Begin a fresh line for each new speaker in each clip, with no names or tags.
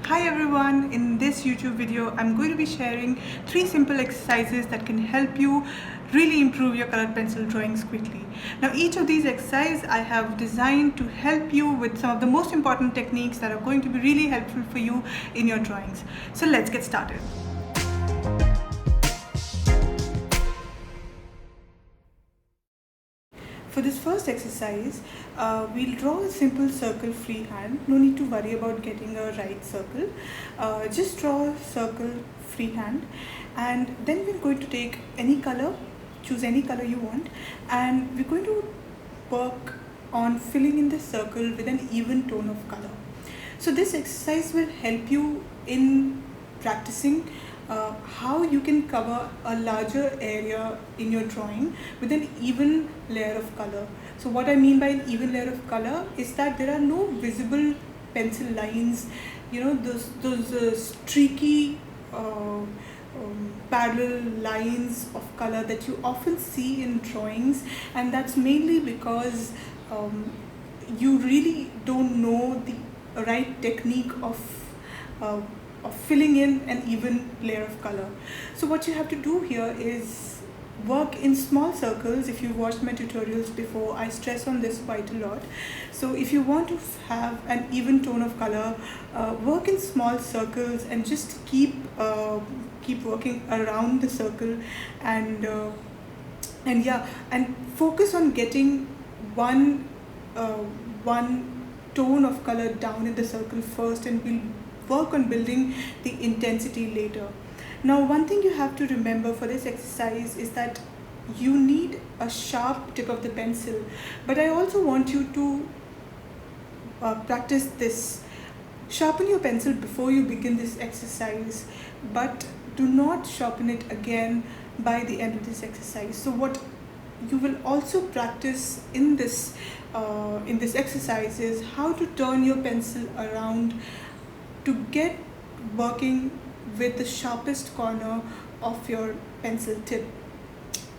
Hi everyone, in this YouTube video I'm going to be sharing 3 simple exercises that can help you really improve your colored pencil drawings quickly. Now each of these exercises I have designed to help you with some of the most important techniques that are going to be really helpful for you in your drawings. So let's get started. For this first exercise, we'll draw a simple circle freehand. No need to worry about getting a right circle. Just draw a circle freehand, and then we're going to take any color, choose any color you want, and we're going to work on filling in the circle with an even tone of color. So this exercise will help you in practicing how you can cover a larger area in your drawing with an even layer of color. So what I mean by an even layer of color is that there are no visible pencil lines, those streaky parallel lines of color that you often see in drawings, and that's mainly because you really don't know the right technique of filling in an even layer of color. So what you have to do here is work in small circles. If you've watched my tutorials before, I stress on this quite a lot. So if you want to have an even tone of color, work in small circles and just keep working around the circle, and focus on getting one tone of color down in the circle first, and we'll work on building the intensity later. Now, one thing you have to remember for this exercise is that you need a sharp tip of the pencil, but I also want you to practice this. Sharpen your pencil before you begin this exercise, but do not sharpen it again by the end of this exercise. So what you will also practice in this exercise is how to turn your pencil around to get working with the sharpest corner of your pencil tip.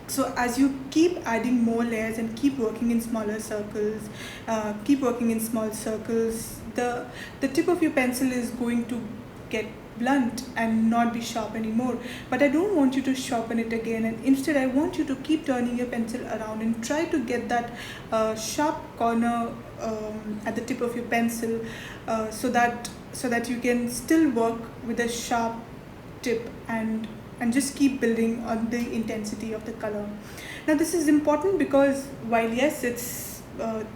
So as you keep adding more layers and keep working in smaller circles, the tip of your pencil is going to get blunt and not be sharp anymore. But I don't want you to sharpen it again, and instead I want you to keep turning your pencil around and try to get that sharp corner at the tip of your pencil, so that you can still work with a sharp tip and just keep building on the intensity of the color. Now this is important because while yes, it's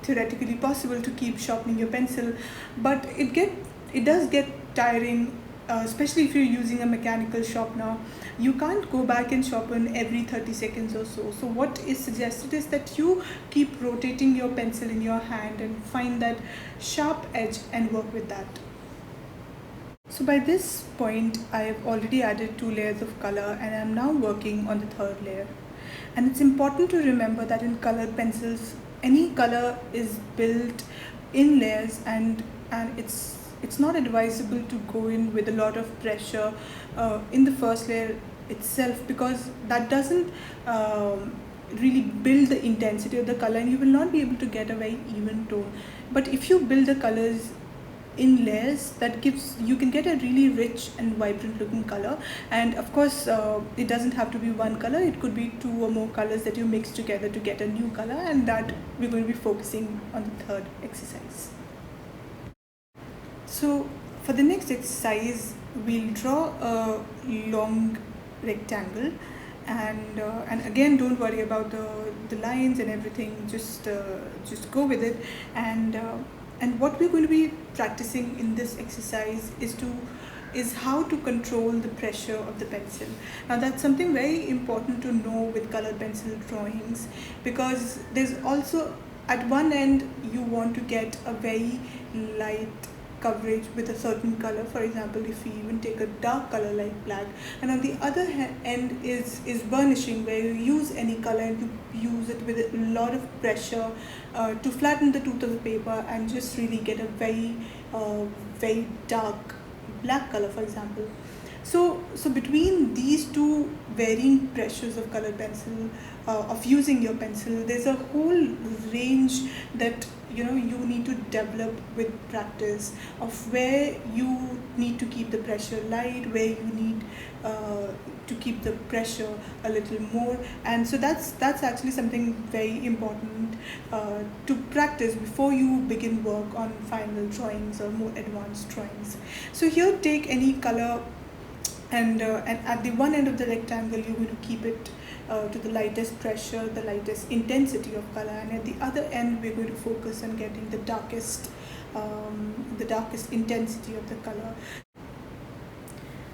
theoretically possible to keep sharpening your pencil, but it does get tiring, especially if you're using a mechanical sharpener. You can't go back and sharpen every 30 seconds or so. So what is suggested is that you keep rotating your pencil in your hand and find that sharp edge and work with that. So by this point, I have already added 2 layers of color, and I'm now working on the 3rd layer. And it's important to remember that in colored pencils, any color is built in layers, and it's not advisable to go in with a lot of pressure in the first layer itself, because that doesn't really build the intensity of the color, and you will not be able to get a very even tone. But if you build the colors in layers, you can get a really rich and vibrant looking color. And of course, it doesn't have to be one color, it could be 2 or more colors that you mix together to get a new color, and that we're going to be focusing on the 3rd exercise. So for the next exercise, we'll draw a long rectangle, and again, don't worry about the lines and everything, just go with it. And what we're going to be practicing in this exercise is how to control the pressure of the pencil. Now that's something very important to know with colored pencil drawings, because there's also, at one end you want to get a very light coverage with a certain color. For example, if you even take a dark color like black, and on the other end is burnishing, where you use any color and you use it with a lot of pressure to flatten the tooth of the paper and just really get a very dark black color, for example. So between these two varying pressures of colored pencil, of using your pencil, there's a whole range that you need to develop with practice, of where you need to keep the pressure light, where you need to keep the pressure a little more. And so that's actually something very important to practice before you begin work on final drawings or more advanced drawings. So here, take any color, and at the one end of the rectangle you're going to keep it to the lightest pressure, the lightest intensity of color, and at the other end we're going to focus on getting the darkest intensity of the color.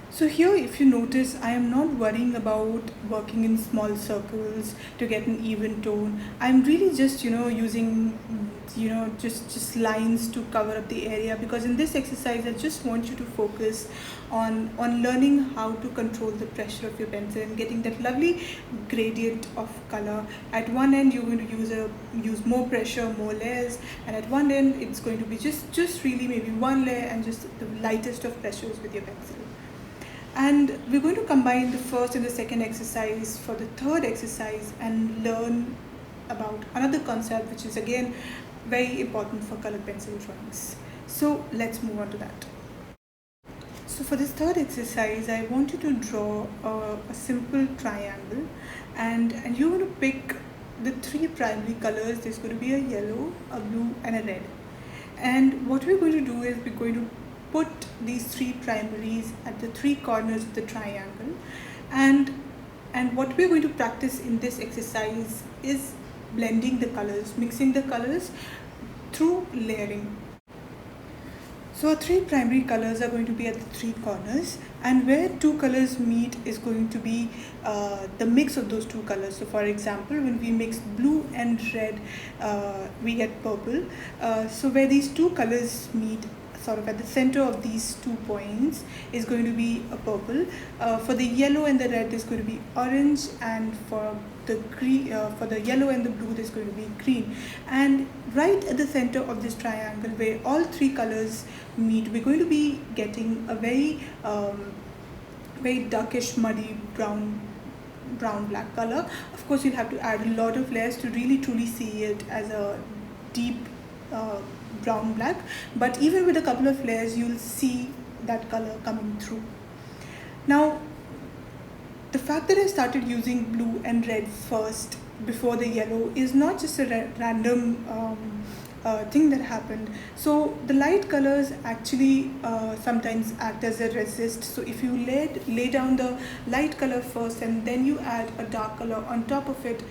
So here, if you notice, I am not worrying about working in small circles to get an even tone. I'm really just using just lines to cover up the area, because in this exercise I just want you to focus on learning how to control the pressure of your pencil and getting that lovely gradient of color. At one end you're going to use more pressure, more layers, and at one end it's going to be just really maybe one layer and just the lightest of pressures with your pencil. And we're going to combine the first and the second exercise for the third exercise and learn about another concept which is again very important for colored pencil drawings. So let's move on to that. So for this third exercise, I want you to draw a simple triangle, and you're going to pick the three primary colors. There's going to be a yellow, a blue, and a red. And what we're going to do is we're going to put these three primaries at the three corners of the triangle, and what we're going to practice in this exercise is blending the colors, mixing the colors through layering. So our three primary colors are going to be at the three corners, and where two colors meet is going to be the mix of those two colors. So for example, when we mix blue and red, we get purple. So where these two colors meet, sort of at the center of these 2 points, is going to be a purple. For the yellow and the red, there's going to be orange, and for the green, for the yellow and the blue, there's going to be green. And right at the center of this triangle, where all three colors meet, we're going to be getting a very darkish, muddy brown black color. Of course, you'll have to add a lot of layers to really truly see it as a deep brown black, but even with a couple of layers you'll see that color coming through. Now, the fact that I started using blue and red first before the yellow is not just a random thing that happened. So the light colors actually sometimes act as a resist. So if you lay down the light color first and then you add a dark color on top of it,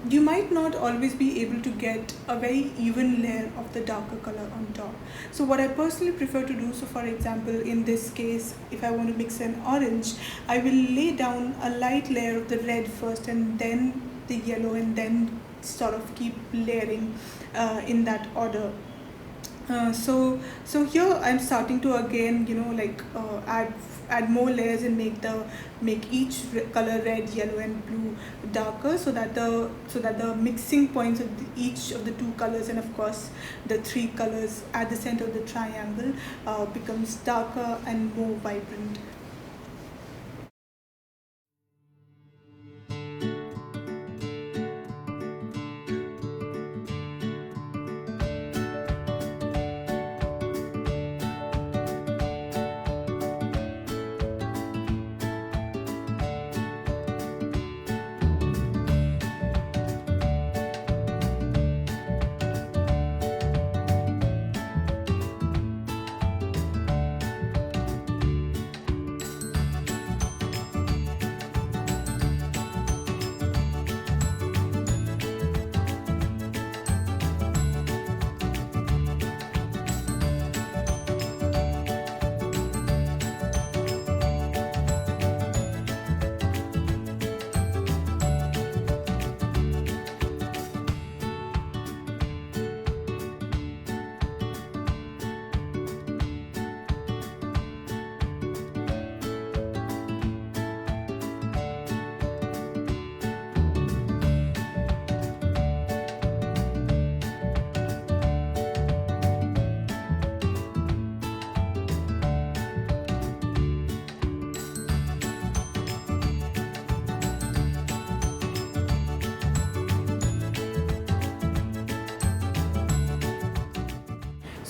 you might not always be able to get a very even layer of the darker color on top. So what I personally prefer to do, so for example in this case, if I want to mix an orange, I will lay down a light layer of the red first and then the yellow, and then sort of keep layering in that order. So here I'm starting to again add more layers and make each color, red, yellow, and blue, darker, so that the mixing points of each of the two colors, and of course the three colors at the center of the triangle, becomes darker and more vibrant.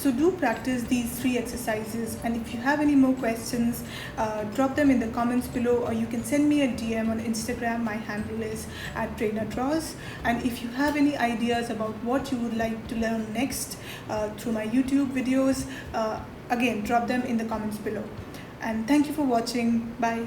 So do practice these 3 exercises, and if you have any more questions, drop them in the comments below, or you can send me a DM on Instagram. My handle is @PrernaDraws. And if you have any ideas about what you would like to learn next through my YouTube videos, again, drop them in the comments below. And thank you for watching. Bye.